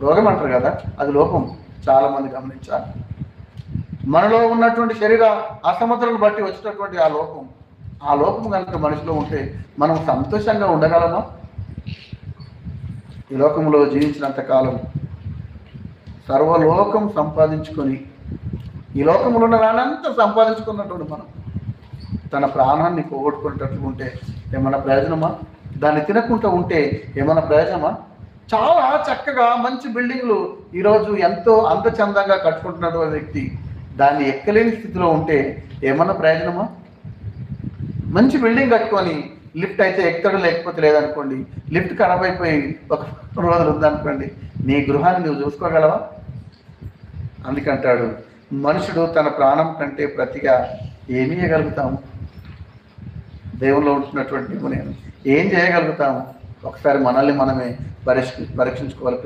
రోగం అంటారు కదా, అది లోపం. చాలామంది గమనించాలి. మనలో ఉన్నటువంటి శరీర అసమతులను బట్టి వచ్చినటువంటి ఆ లోపం కనుక మనిషిలో ఉంటే మనం సంతోషంగా ఉండగలమా? ఈ లోకంలో జీవించినంత కాలం సర్వలోకం సంపాదించుకొని, ఈ లోకంలో ఉన్న దానంతా సంపాదించుకున్నటువంటి మనం తన ప్రాణాన్ని పోగొట్టుకునేటట్లు ఉంటే ఏమన్నా ప్రయోజనమా? దాన్ని తినకుండా ఉంటే ఏమన్నా ప్రయోజనమా? చాలా చక్కగా మంచి బిల్డింగ్లు ఈరోజు ఎంతో అందచందంగా కట్టుకుంటున్నటువంటి వ్యక్తి దాన్ని ఎక్కలేని స్థితిలో ఉంటే ఏమన్నా ప్రయోజనమా? మంచి బిల్డింగ్ కట్టుకొని లిఫ్ట్ అయితే ఎక్కుతాడు, లేకపోతే లేదనుకోండి, లిఫ్ట్ ఖరాబ్ అయిపోయి ఒక రోజులు ఉందనుకోండి, నీ గృహాన్ని నువ్వు చూసుకోగలవా? అందుకంటాడు, మనుషుడు తన ప్రాణం కంటే ప్రతిగా ఏమి చేయగలుగుతాము? దేవుల్లో ఉంటున్నటువంటి నేను ఏం చేయగలుగుతాము? ఒకసారి మనల్ని మనమే పరీక్షించుకోవాలి.